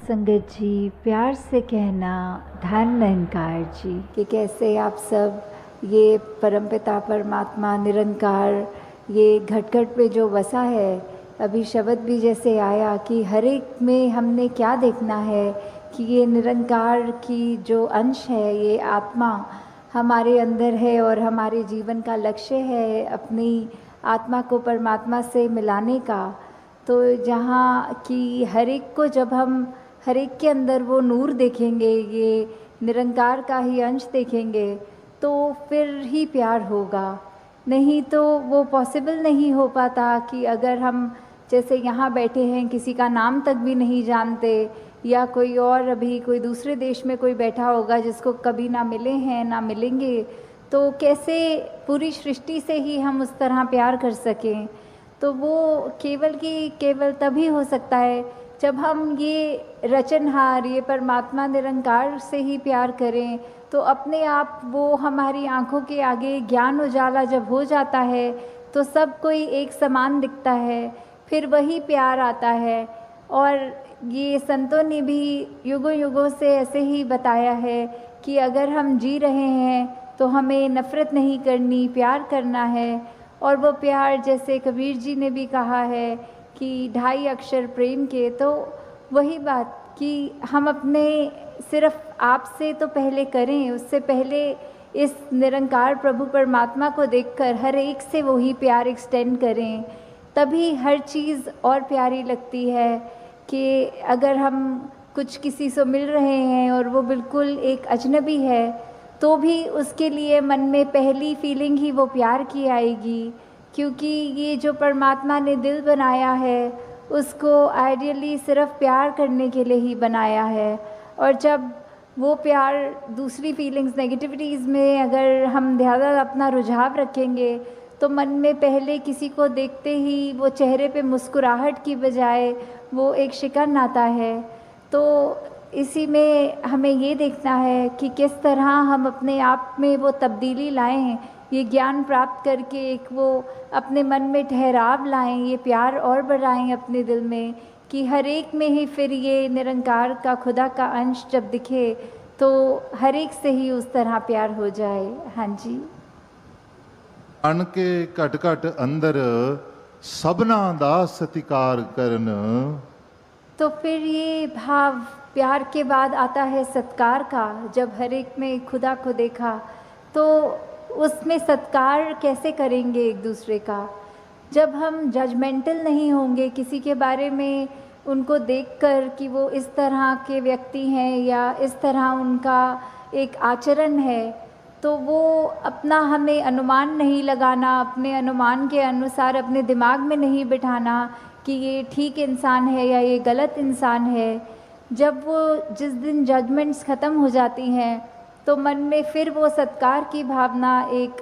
संगत जी, प्यार से कहना धन निरंकार जी कि कैसे आप सब ये परमपिता परमात्मा निरंकार ये घट घट पे जो बसा है, अभी शब्द भी जैसे आया कि हर एक में हमने क्या देखना है कि ये निरंकार की जो अंश है, ये आत्मा हमारे अंदर है और हमारे जीवन का लक्ष्य है अपनी आत्मा को परमात्मा से मिलाने का। तो जहाँ कि हर एक को जब हम हर एक के अंदर वो नूर देखेंगे, ये निरंकार का ही अंश देखेंगे, तो फिर ही प्यार होगा। नहीं तो वो पॉसिबल नहीं हो पाता कि अगर हम जैसे यहाँ बैठे हैं, किसी का नाम तक भी नहीं जानते, या कोई और अभी कोई दूसरे देश में कोई बैठा होगा जिसको कभी ना मिले हैं ना मिलेंगे, तो कैसे पूरी सृष्टि से ही हम उस तरह प्यार कर सकें। तो वो केवल तभी हो सकता है जब हम ये रचनहार, ये परमात्मा निरंकार से ही प्यार करें। तो अपने आप वो हमारी आंखों के आगे ज्ञान उजाला जब हो जाता है तो सब कोई एक समान दिखता है, फिर वही प्यार आता है। और ये संतों ने भी युगों युगों से ऐसे ही बताया है कि अगर हम जी रहे हैं तो हमें नफ़रत नहीं करनी, प्यार करना है। और वो प्यार जैसे कबीर जी ने भी कहा है कि 2.5 अक्षर प्रेम के, तो वही बात कि हम अपने सिर्फ आप से तो पहले करें, उससे पहले इस निरंकार प्रभु परमात्मा को देखकर हर एक से वही प्यार एक्सटेंड करें, तभी हर चीज़ और प्यारी लगती है। कि अगर हम कुछ किसी से मिल रहे हैं और वो बिल्कुल एक अजनबी है, तो भी उसके लिए मन में पहली फीलिंग ही वो प्यार की आएगी, क्योंकि ये जो परमात्मा ने दिल बनाया है उसको आइडियली सिर्फ प्यार करने के लिए ही बनाया है। और जब वो प्यार दूसरी फीलिंग्स, नेगेटिविटीज़ में अगर हम ज़्यादा अपना रुझाव रखेंगे, तो मन में पहले किसी को देखते ही वो चेहरे पे मुस्कुराहट की बजाय वो एक शिकन आता है। तो इसी में हमें ये देखना है कि किस तरह हम अपने आप में वो तब्दीली लाएं, ये ज्ञान प्राप्त करके एक वो अपने मन में ठहराव लाएं, ये प्यार और बढ़ाएं अपने दिल में, कि हर एक में ही फिर ये निरंकार का खुदा का अंश जब दिखे तो हर एक से ही उस तरह प्यार हो जाए। हाँ जी। अन के घट घट अंदर सबना दा सत्कार करन। तो फिर ये भाव प्यार के बाद आता है सत्कार का। जब हर एक में खुदा को देखा तो उसमें सत्कार कैसे करेंगे एक दूसरे का, जब हम जजमेंटल नहीं होंगे किसी के बारे में, उनको देखकर कि वो इस तरह के व्यक्ति हैं या इस तरह उनका एक आचरण है, तो वो अपना हमें अनुमान नहीं लगाना, अपने अनुमान के अनुसार अपने दिमाग में नहीं बिठाना कि ये ठीक इंसान है या ये गलत इंसान है। जब वो जिस दिन जजमेंट्स ख़त्म हो जाती हैं तो मन में फिर वो सत्कार की भावना एक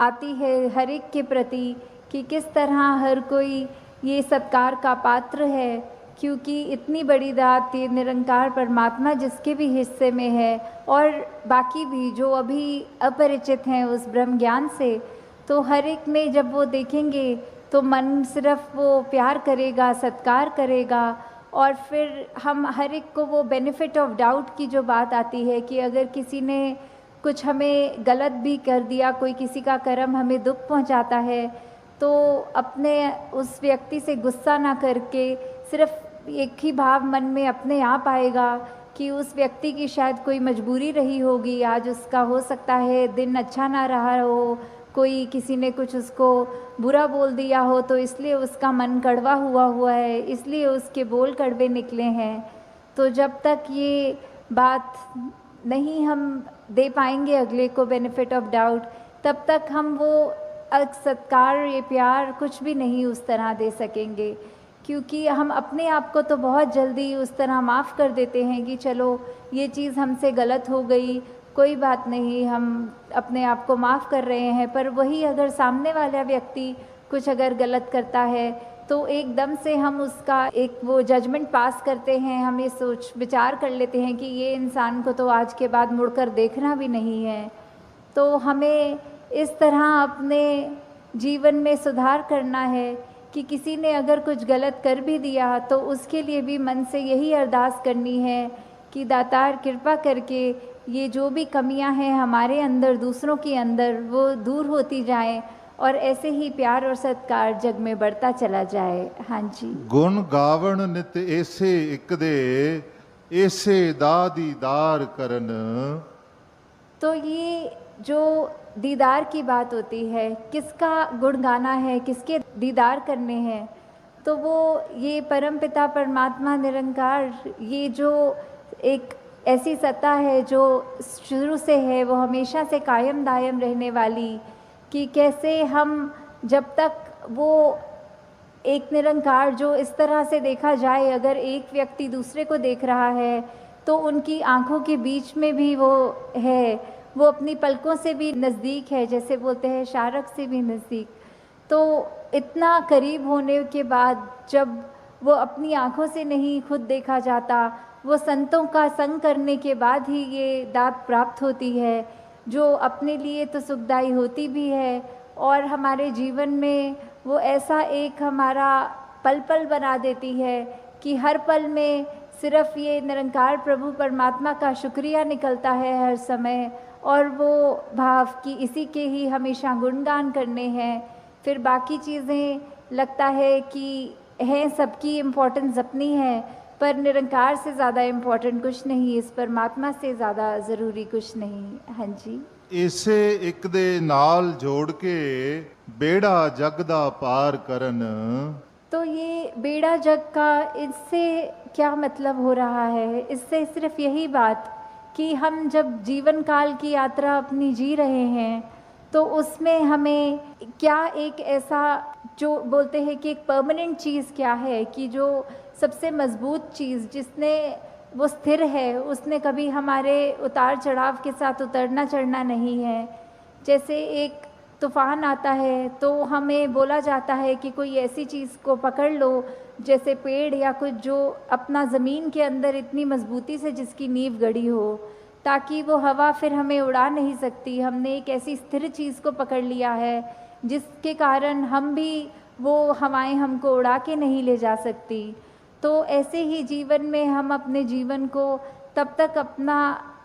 आती है हर एक के प्रति, कि किस तरह हर कोई ये सत्कार का पात्र है, क्योंकि इतनी बड़ी दात ये निरंकार परमात्मा जिसके भी हिस्से में है और बाकी भी जो अभी अपरिचित हैं उस ब्रह्म ज्ञान से, तो हर एक में जब वो देखेंगे तो मन सिर्फ वो प्यार करेगा, सत्कार करेगा। और फिर हम हर एक को वो बेनिफिट ऑफ डाउट की जो बात आती है कि अगर किसी ने कुछ हमें गलत भी कर दिया, कोई किसी का कर्म हमें दुख पहुंचाता है, तो अपने उस व्यक्ति से गुस्सा ना करके सिर्फ एक ही भाव मन में अपने आप आएगा कि उस व्यक्ति की शायद कोई मजबूरी रही होगी, आज उसका हो सकता है दिन अच्छा ना रहा हो, कोई किसी ने कुछ उसको बुरा बोल दिया हो तो इसलिए उसका मन कड़वा हुआ है, इसलिए उसके बोल कड़वे निकले हैं। तो जब तक ये बात नहीं हम दे पाएंगे अगले को बेनिफिट ऑफ डाउट, तब तक हम वो सत्कार, ये प्यार कुछ भी नहीं उस तरह दे सकेंगे, क्योंकि हम अपने आप को तो बहुत जल्दी उस तरह माफ़ कर देते हैं कि चलो ये चीज़ हमसे गलत हो गई, कोई बात नहीं, हम अपने आप को माफ़ कर रहे हैं। पर वही अगर सामने वाला व्यक्ति कुछ अगर गलत करता है तो एकदम से हम उसका एक वो जजमेंट पास करते हैं, हम ये सोच विचार कर लेते हैं कि ये इंसान को तो आज के बाद मुड़कर देखना भी नहीं है। तो हमें इस तरह अपने जीवन में सुधार करना है कि किसी ने अगर कुछ गलत कर भी दिया तो उसके लिए भी मन से यही अरदास करनी है कि दातार कृपा करके ये जो भी कमियां हैं हमारे अंदर, दूसरों के अंदर, वो दूर होती जाएं और ऐसे ही प्यार और सत्कार जग में बढ़ता चला जाए। हाँ जी। गुण गावण नित ऐसे एक दे, ऐसे दा दीदार करन। तो ये जो दीदार की बात होती है, किसका गुण गाना है, किसके दीदार करने हैं, तो वो ये परमपिता परमात्मा निरंकार, ये जो एक ऐसी सत्ता है जो शुरू से है, वो हमेशा से कायम दायम रहने वाली, कि कैसे हम जब तक वो एक निरंकार जो इस तरह से देखा जाए, अगर एक व्यक्ति दूसरे को देख रहा है तो उनकी आंखों के बीच में भी वो है, वो अपनी पलकों से भी नज़दीक है, जैसे बोलते हैं शारक से भी नज़दीक। तो इतना करीब होने के बाद जब वो अपनी आंखों से नहीं खुद देखा जाता, वो संतों का संग करने के बाद ही ये दात प्राप्त होती है, जो अपने लिए तो सुखदायी होती भी है और हमारे जीवन में वो ऐसा एक हमारा पल पल बना देती है कि हर पल में सिर्फ ये निरंकार प्रभु परमात्मा का शुक्रिया निकलता है हर समय, और वो भाव कि इसी के ही हमेशा गुणगान करने हैं। फिर बाकी चीज़ें लगता है कि हैं, सबकी इम्पोर्टेंस अपनी है, पर निरंकार से ज़्यादा इम्पोर्टेंट कुछ नहीं, इस परमात्मा से ज़्यादा ज़रूरी कुछ नहीं। हाँ जी। इसे एक दे नाल जोड़ के बेड़ा जग दा पार करन। तो ये बेड़ा जग का, इससे क्या मतलब हो रहा है? इससे सिर्फ यही बात कि हम जब जीवन काल की यात्रा अपनी जी रहे हैं तो उसमें हमें क्या एक ऐसा, जो बोलते हैं कि एक परमानेंट चीज़ क्या है, कि जो सबसे मजबूत चीज़ जिसने वो स्थिर है, उसने कभी हमारे उतार चढ़ाव के साथ उतरना चढ़ना नहीं है। जैसे एक तूफ़ान आता है तो हमें बोला जाता है कि कोई ऐसी चीज़ को पकड़ लो, जैसे पेड़ या कुछ जो अपना ज़मीन के अंदर इतनी मजबूती से जिसकी नींव गड़ी हो, ताकि वो हवा फिर हमें उड़ा नहीं सकती। हमने एक ऐसी स्थिर चीज़ को पकड़ लिया है जिसके कारण हम भी, वो हवाएं हमको उड़ा के नहीं ले जा सकती। तो ऐसे ही जीवन में हम अपने जीवन को तब तक अपना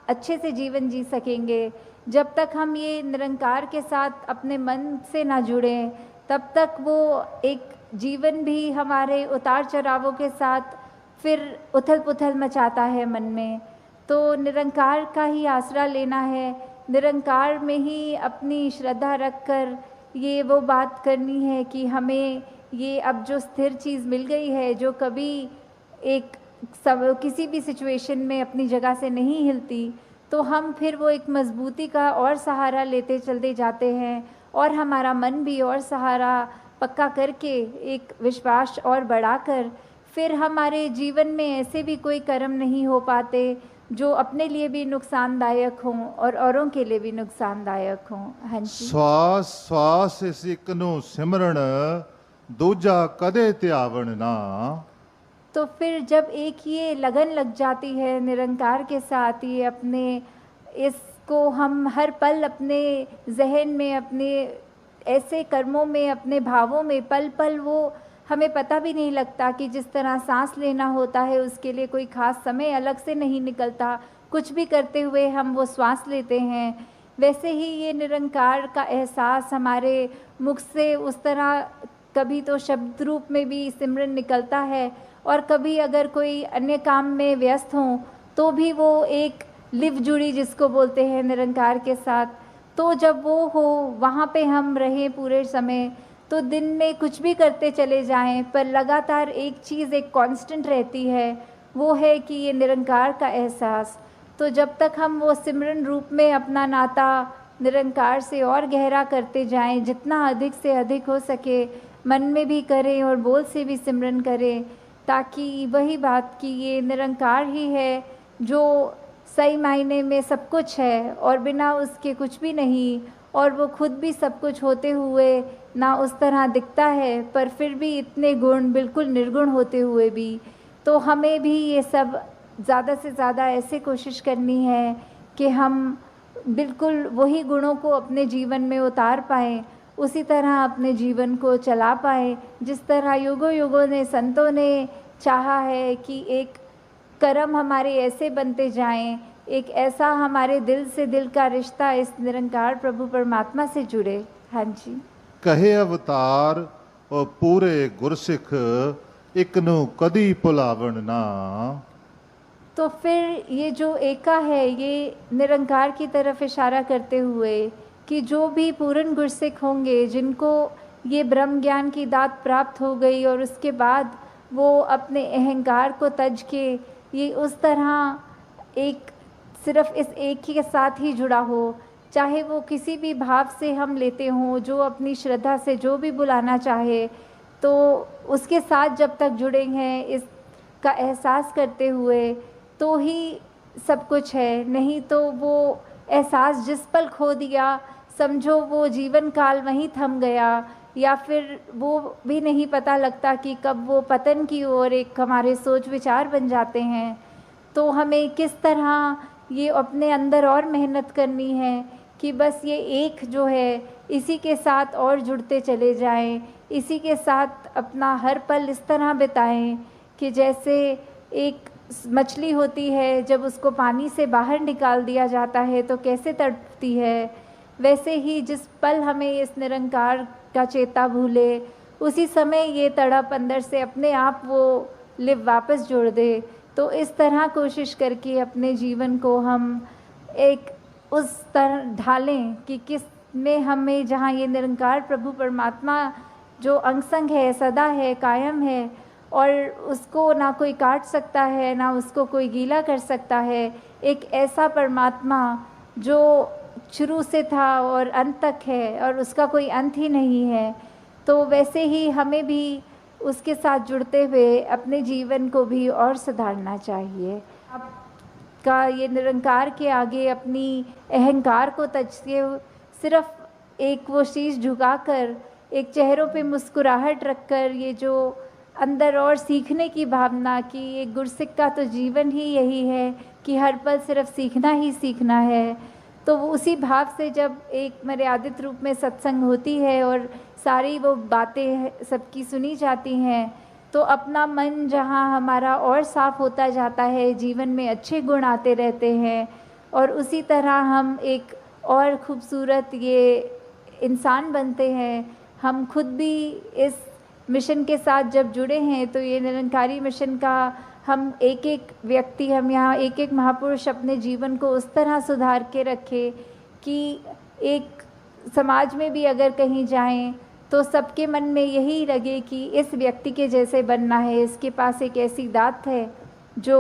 अच्छे से जीवन जी सकेंगे जब तक हम ये निरंकार के साथ अपने मन से ना जुड़ें, तब तक वो एक जीवन भी हमारे उतार चढ़ावों के साथ फिर उथल पुथल मचाता है मन में। तो निरंकार का ही आसरा लेना है, निरंकार में ही अपनी श्रद्धा रखकर ये वो बात करनी है कि हमें ये अब जो स्थिर चीज़ मिल गई है, जो कभी एक किसी भी सिचुएशन में अपनी जगह से नहीं हिलती, तो हम फिर वो एक मजबूती का और सहारा लेते चलते जाते हैं और हमारा मन भी और सहारा पक्का करके एक विश्वास और बढ़ाकर फिर हमारे जीवन में ऐसे भी कोई कर्म नहीं हो पाते जो अपने लिए भी नुकसानदायक हों और औरों के लिए भी नुकसानदायक हों। हाँ जी। श्वास श्वास इस एक नु सिमरण, दूजा कदे त्यावण ना। तो फिर जब एक ये लगन लग जाती है निरंकार के साथ, ये अपने इसको हम हर पल अपने जहन में, अपने ऐसे कर्मों में, अपने भावों में पल पल, वो हमें पता भी नहीं लगता कि जिस तरह सांस लेना होता है उसके लिए कोई ख़ास समय अलग से नहीं निकलता, कुछ भी करते हुए हम वो श्वास लेते हैं, वैसे ही ये निरंकार का एहसास हमारे मुख से उस तरह कभी तो शब्द रूप में भी सिमरन निकलता है और कभी अगर कोई अन्य काम में व्यस्त हों तो भी वो एक लिव जुड़ी जिसको बोलते हैं निरंकार के साथ। तो जब वो हो वहाँ पे हम रहें पूरे समय, तो दिन में कुछ भी करते चले जाएं पर लगातार एक चीज़ एक कांस्टेंट रहती है, वो है कि ये निरंकार का एहसास। तो जब तक हम वो सिमरन रूप में अपना नाता निरंकार से और गहरा करते जाएं, जितना अधिक से अधिक हो सके मन में भी करें और बोल से भी सिमरन करें, ताकि वही बात कि ये निरंकार ही है जो सही मायने में सब कुछ है और बिना उसके कुछ भी नहीं, और वो खुद भी सब कुछ होते हुए ना उस तरह दिखता है, पर फिर भी इतने गुण बिल्कुल निर्गुण होते हुए भी। तो हमें भी ये सब ज़्यादा से ज़्यादा ऐसे कोशिश करनी है कि हम बिल्कुल वही गुणों को अपने जीवन में उतार पाएँ, उसी तरह अपने जीवन को चला पाएं, जिस तरह युगों युगों ने संतों ने चाहा है कि एक कर्म हमारे ऐसे बनते जाएं, एक ऐसा हमारे दिल से दिल का रिश्ता इस निरंकार प्रभु परमात्मा से जुड़े। हाँ जी। कहे अवतार और पूरे गुरसिख एक नु कदी भुलावन ना। तो फिर ये जो एका है, ये निरंकार की तरफ इशारा करते हुए कि जो भी पूर्ण गुरसिख होंगे, जिनको ये ब्रह्म ज्ञान की दात प्राप्त हो गई और उसके बाद वो अपने अहंकार को तज के ये उस तरह एक सिर्फ इस एक ही के साथ ही जुड़ा हो, चाहे वो किसी भी भाव से हम लेते हों, जो अपनी श्रद्धा से जो भी बुलाना चाहे, तो उसके साथ जब तक जुड़े हैं इसका एहसास करते हुए तो ही सब कुछ है। नहीं तो वो एहसास जिस पल खो दिया, समझो वो जीवन काल वहीं थम गया, या फिर वो भी नहीं पता लगता कि कब वो पतन की ओर एक हमारे सोच विचार बन जाते हैं। तो हमें किस तरह ये अपने अंदर और मेहनत करनी है कि बस ये एक जो है इसी के साथ और जुड़ते चले जाएं, इसी के साथ अपना हर पल इस तरह बिताएं कि जैसे एक मछली होती है, जब उसको पानी से बाहर निकाल दिया जाता है तो कैसे तड़पती है, वैसे ही जिस पल हमें इस निरंकार का चेता भूले, उसी समय ये तड़प अंदर से अपने आप वो लिव वापस जोड़ दे। तो इस तरह कोशिश करके अपने जीवन को हम एक उस तरह ढालें कि किस में हमें, जहाँ ये निरंकार प्रभु परमात्मा जो अंग संग है, सदा है, कायम है, और उसको ना कोई काट सकता है, ना उसको कोई गीला कर सकता है, एक ऐसा परमात्मा जो शुरू से था और अंत तक है और उसका कोई अंत ही नहीं है। तो वैसे ही हमें भी उसके साथ जुड़ते हुए अपने जीवन को भी और सुधारना चाहिए। आपका ये निरंकार के आगे अपनी अहंकार को तजते सिर्फ एक वो शीश झुकाकर, एक चेहरों पे मुस्कुराहट रखकर, ये जो अंदर और सीखने की भावना कि ये गुरसिख का तो जीवन ही यही है कि हर पल सिर्फ सीखना ही सीखना है, तो वो उसी भाव से जब एक मर्यादित रूप में सत्संग होती है और सारी वो बातें सबकी सुनी जाती हैं, तो अपना मन जहाँ हमारा और साफ होता जाता है, जीवन में अच्छे गुण आते रहते हैं, और उसी तरह हम एक और खूबसूरत ये इंसान बनते हैं। हम खुद भी इस मिशन के साथ जब जुड़े हैं, तो ये निरंकारी मिशन का हम एक एक व्यक्ति, हम यहाँ एक एक महापुरुष अपने जीवन को उस तरह सुधार के रखें कि एक समाज में भी अगर कहीं जाएं तो सबके मन में यही लगे कि इस व्यक्ति के जैसे बनना है, इसके पास एक ऐसी दात है जो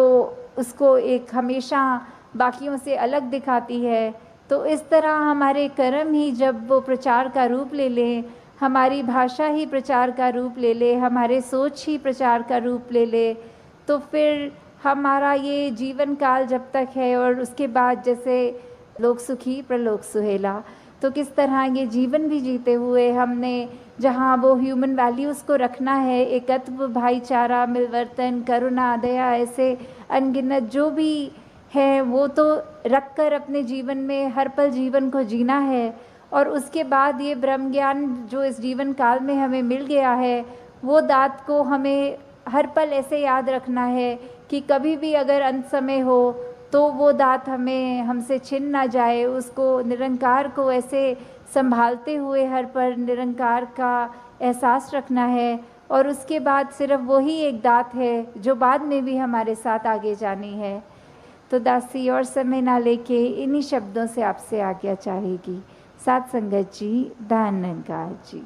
उसको एक हमेशा बाकियों से अलग दिखाती है। तो इस तरह हमारे कर्म ही जब वो प्रचार का रूप ले लें, हमारी भाषा ही प्रचार का रूप ले ले, हमारे सोच ही प्रचार का रूप ले ले, तो फिर हमारा ये जीवन काल जब तक है और उसके बाद जैसे लोक सुखी प्रलोक सुहेला, तो किस तरह ये जीवन भी जीते हुए हमने जहाँ वो ह्यूमन वैल्यूज़ को रखना है, एकत्व, भाईचारा, मिलवर्तन, करुणा, दया, ऐसे अनगिनत जो भी है वो तो रख कर अपने जीवन में हर पल जीवन को जीना है। और उसके बाद ये ब्रह्म ज्ञान जो इस जीवन काल में हमें मिल गया है, वो दात को हमें हर पल ऐसे याद रखना है कि कभी भी अगर अंत समय हो तो वो दात हमें हमसे छिन ना जाए। उसको निरंकार को ऐसे संभालते हुए हर पल निरंकार का एहसास रखना है, और उसके बाद सिर्फ वही एक दात है जो बाद में भी हमारे साथ आगे जानी है। तो दासी और समय ना लेके इन्हीं शब्दों से आपसे आज्ञा चाहेगी। साथ संगत जी, धन निरंकार जी।